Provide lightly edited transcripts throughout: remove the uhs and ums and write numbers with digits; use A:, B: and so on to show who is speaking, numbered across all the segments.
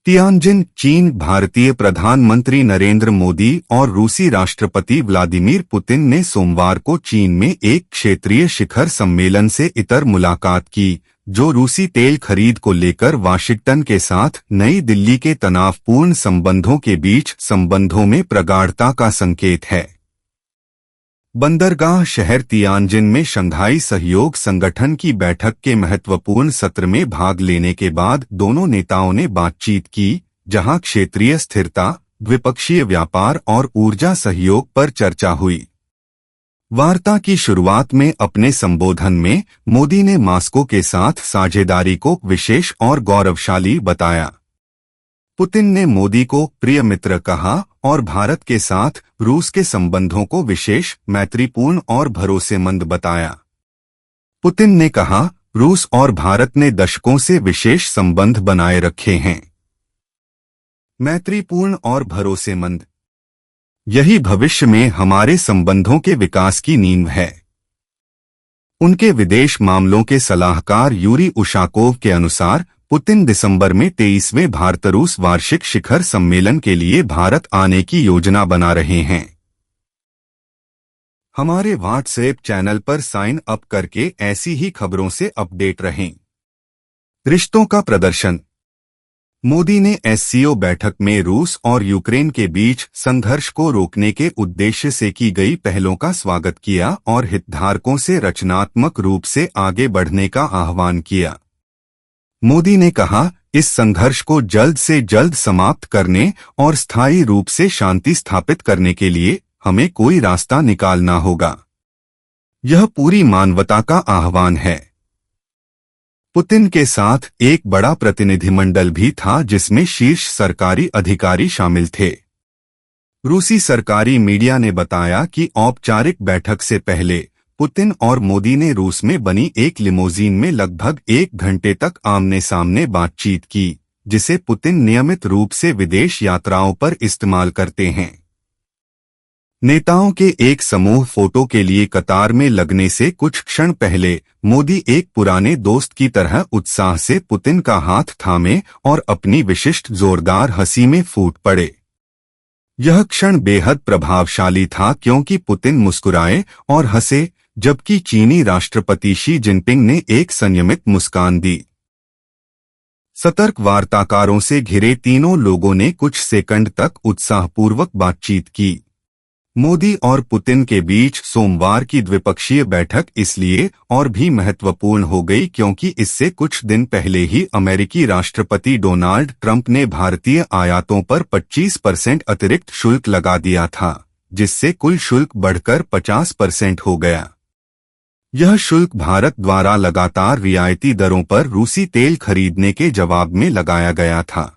A: Tianjin, चीन। भारतीय प्रधानमंत्री नरेंद्र मोदी और रूसी राष्ट्रपति व्लादिमीर पुतिन ने सोमवार को चीन में एक क्षेत्रीय शिखर सम्मेलन से इतर मुलाकात की, जो रूसी तेल खरीद को लेकर वाशिंगटन के साथ नई दिल्ली के तनावपूर्ण संबंधों के बीच संबंधों में प्रगाढ़ता का संकेत है। बंदरगाह शहर तियानजिन में शंघाई सहयोग संगठन की बैठक के महत्वपूर्ण सत्र में भाग लेने के बाद दोनों नेताओं ने बातचीत की, जहां क्षेत्रीय स्थिरता, द्विपक्षीय व्यापार और ऊर्जा सहयोग पर चर्चा हुई। वार्ता की शुरुआत में अपने संबोधन में मोदी ने मॉस्को के साथ साझेदारी को विशेष और गौरवशाली बताया। पुतिन ने मोदी को प्रिय मित्र कहा और भारत के साथ रूस के संबंधों को विशेष, मैत्रीपूर्ण और भरोसेमंद बताया। पुतिन ने कहा, रूस और भारत ने दशकों से विशेष संबंध बनाए रखे हैं। मैत्रीपूर्ण और भरोसेमंद, यही भविष्य में हमारे संबंधों के विकास की नींव है। उनके विदेश मामलों के सलाहकार यूरी उशाकोव के अनुसार पुतिन दिसंबर में 23वें भारत-रूस वार्षिक शिखर सम्मेलन के लिए भारत आने की योजना बना रहे हैं। हमारे व्हाट्सएप चैनल पर साइन अप करके ऐसी ही खबरों से अपडेट रहें। रिश्तों का प्रदर्शन। मोदी ने एससीओ बैठक में रूस और यूक्रेन के बीच संघर्ष को रोकने के उद्देश्य से की गई पहलों का स्वागत किया और हितधारकों से रचनात्मक रूप से आगे बढ़ने का आह्वान किया। मोदी ने कहा, इस संघर्ष को जल्द से जल्द समाप्त करने और स्थायी रूप से शांति स्थापित करने के लिए हमें कोई रास्ता निकालना होगा। यह पूरी मानवता का आह्वान है। पुतिन के साथ एक बड़ा प्रतिनिधिमंडल भी था, जिसमें शीर्ष सरकारी अधिकारी शामिल थे। रूसी सरकारी मीडिया ने बताया कि औपचारिक बैठक से पहले पुतिन और मोदी ने रूस में बनी एक लिमोजीन में लगभग 1 घंटे तक आमने सामने बातचीत की, जिसे पुतिन नियमित रूप से विदेश यात्राओं पर इस्तेमाल करते हैं। नेताओं के एक समूह फोटो के लिए कतार में लगने से कुछ क्षण पहले मोदी एक पुराने दोस्त की तरह उत्साह से पुतिन का हाथ थामे और अपनी विशिष्ट जोरदार हंसी में फूट पड़े। यह क्षण बेहद प्रभावशाली था क्योंकि पुतिन मुस्कुराए और हंसे, जबकि चीनी राष्ट्रपति शी जिनपिंग ने एक संयमित मुस्कान दी। सतर्क वार्ताकारों से घिरे तीनों लोगों ने कुछ सेकंड तक उत्साहपूर्वक बातचीत की। मोदी और पुतिन के बीच सोमवार की द्विपक्षीय बैठक इसलिए और भी महत्वपूर्ण हो गई क्योंकि इससे कुछ दिन पहले ही अमेरिकी राष्ट्रपति डोनाल्ड ट्रंप ने भारतीय आयातों पर 25% अतिरिक्त शुल्क लगा दिया था, जिससे कुल शुल्क बढ़कर 50% हो गया। यह शुल्क भारत द्वारा लगातार रियायती दरों पर रूसी तेल खरीदने के जवाब में लगाया गया था।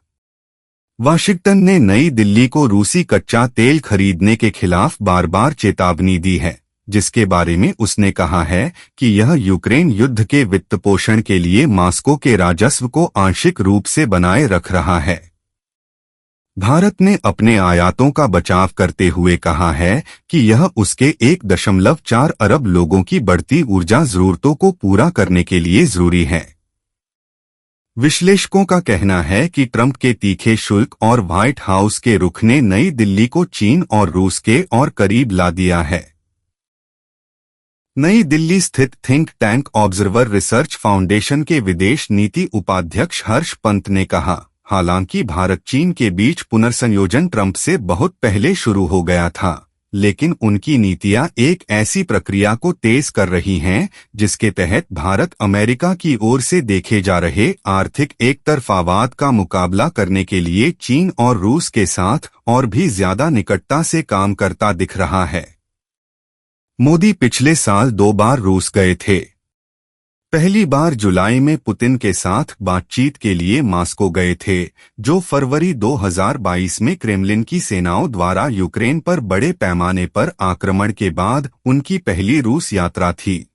A: वाशिंगटन ने नई दिल्ली को रूसी कच्चा तेल खरीदने के खिलाफ बार बार चेतावनी दी है, जिसके बारे में उसने कहा है कि यह यूक्रेन युद्ध के वित्तपोषण के लिए मॉस्को के राजस्व को आंशिक रूप से बनाए रख रहा है। भारत ने अपने आयातों का बचाव करते हुए कहा है कि यह उसके 1.4 अरब लोगों की बढ़ती ऊर्जा जरूरतों को पूरा करने के लिए जरूरी है। विश्लेषकों का कहना है कि ट्रंप के तीखे शुल्क और व्हाइट हाउस के रुख ने नई दिल्ली को चीन और रूस के और करीब ला दिया है। नई दिल्ली स्थित think tank observer research foundation के विदेश नीति उपाध्यक्ष हर्ष पंत ने कहा, हालांकि भारत चीन के बीच पुनर्संयोजन ट्रंप से बहुत पहले शुरू हो गया था, लेकिन उनकी नीतियां एक ऐसी प्रक्रिया को तेज कर रही हैं जिसके तहत भारत अमेरिका की ओर से देखे जा रहे आर्थिक एकतरफावाद का मुकाबला करने के लिए चीन और रूस के साथ और भी ज्यादा निकटता से काम करता दिख रहा है। मोदी पिछले साल 2 बार रूस गए थे। पहली बार जुलाई में पुतिन के साथ बातचीत के लिए मॉस्को गए थे, जो फरवरी 2022 में क्रेमलिन की सेनाओं द्वारा यूक्रेन पर बड़े पैमाने पर आक्रमण के बाद उनकी पहली रूस यात्रा थी।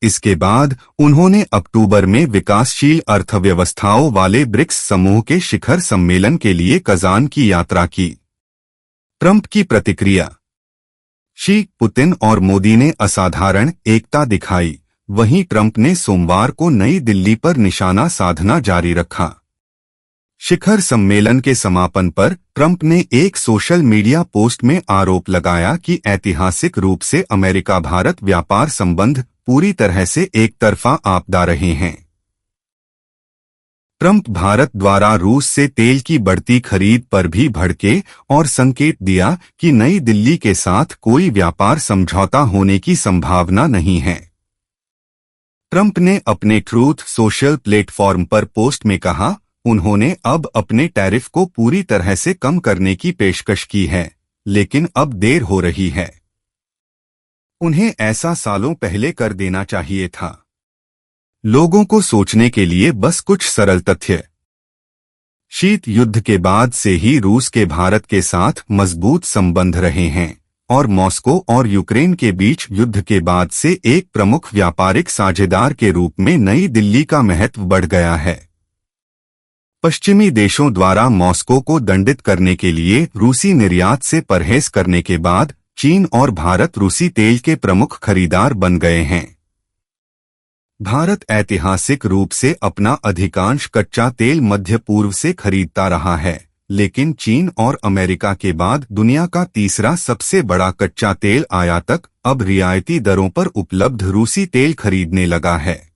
A: इसके बाद उन्होंने अक्टूबर में विकासशील अर्थव्यवस्थाओं वाले ब्रिक्स समूह के शिखर सम्मेलन के लिए कजान की यात्रा की। ट्रंप की प्रतिक्रिया। शी, पुतिन और मोदी ने असाधारण एकता दिखाई, वहीं ट्रंप ने सोमवार को नई दिल्ली पर निशाना साधना जारी रखा। शिखर सम्मेलन के समापन पर ट्रंप ने एक सोशल मीडिया पोस्ट में आरोप लगाया कि ऐतिहासिक रूप से अमेरिका भारत व्यापार संबंध पूरी तरह से एक तरफा आपदा रहे हैं। ट्रंप भारत द्वारा रूस से तेल की बढ़ती खरीद पर भी भड़के और संकेत दिया कि नई दिल्ली के साथ कोई व्यापार समझौता होने की संभावना नहीं है। ट्रंप ने अपने ट्रूथ सोशल प्लेटफॉर्म पर पोस्ट में कहा, उन्होंने अब अपने टैरिफ को पूरी तरह से कम करने की पेशकश की है, लेकिन अब देर हो रही है। उन्हें ऐसा सालों पहले कर देना चाहिए था। लोगों को सोचने के लिए बस कुछ सरल तथ्य। शीत युद्ध के बाद से ही रूस के भारत के साथ मजबूत संबंध रहे हैं और मॉस्को और यूक्रेन के बीच युद्ध के बाद से एक प्रमुख व्यापारिक साझेदार के रूप में नई दिल्ली का महत्व बढ़ गया है। पश्चिमी देशों द्वारा मॉस्को को दंडित करने के लिए रूसी निर्यात से परहेज करने के बाद चीन और भारत रूसी तेल के प्रमुख खरीदार बन गए हैं। भारत ऐतिहासिक रूप से अपना अधिकांश कच्चा तेल मध्य पूर्व से खरीदता रहा है, लेकिन चीन और अमेरिका के बाद दुनिया का तीसरा सबसे बड़ा कच्चा तेल आयातक अब रियायती दरों पर उपलब्ध रूसी तेल खरीदने लगा है।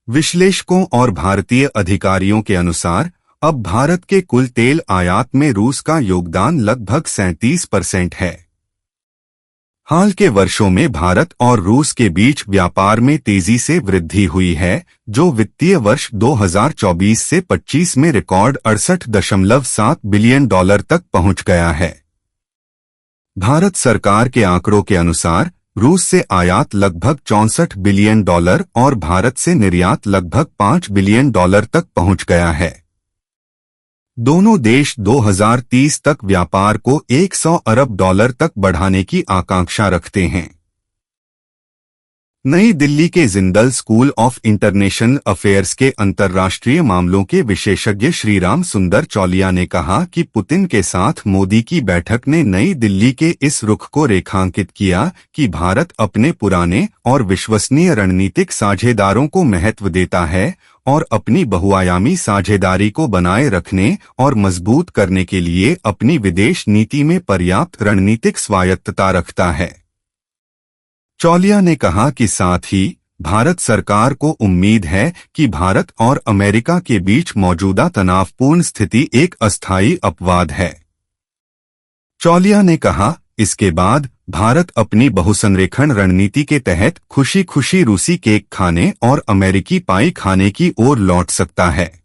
A: विश्लेषकों और भारतीय अधिकारियों के अनुसार अब भारत के कुल तेल आयात में रूस का योगदान लगभग 37% है। हाल के वर्षों में भारत और रूस के बीच व्यापार में तेजी से वृद्धि हुई है, जो वित्तीय वर्ष 2024 से 25 में रिकॉर्ड 68.7 बिलियन डॉलर तक पहुंच गया है। भारत सरकार के आंकड़ों के अनुसार रूस से आयात लगभग 64 बिलियन डॉलर और भारत से निर्यात लगभग 5 बिलियन डॉलर तक पहुंच गया है। दोनों देश 2030 तक व्यापार को 100 अरब डॉलर तक बढ़ाने की आकांक्षा रखते हैं। नई दिल्ली के Jindal school of international affairs के अंतर्राष्ट्रीय मामलों के विशेषज्ञ श्रीराम सुंदर चौलिया ने कहा कि पुतिन के साथ मोदी की बैठक ने नई दिल्ली के इस रुख को रेखांकित किया कि भारत अपने पुराने और विश्वसनीय रणनीतिक साझेदारों को महत्व देता है और अपनी बहुआयामी साझेदारी को बनाए रखने और मजबूत करने के लिए अपनी विदेश नीति में पर्याप्त रणनीतिक स्वायत्तता रखता है। चौलिया ने कहा कि साथ ही भारत सरकार को उम्मीद है कि भारत और अमेरिका के बीच मौजूदा तनावपूर्ण स्थिति एक अस्थायी अपवाद है। चौलिया ने कहा, इसके बाद भारत अपनी बहुसंरेखण रणनीति के तहत खुशी खुशी रूसी केक खाने और अमेरिकी पाई खाने की ओर लौट सकता है।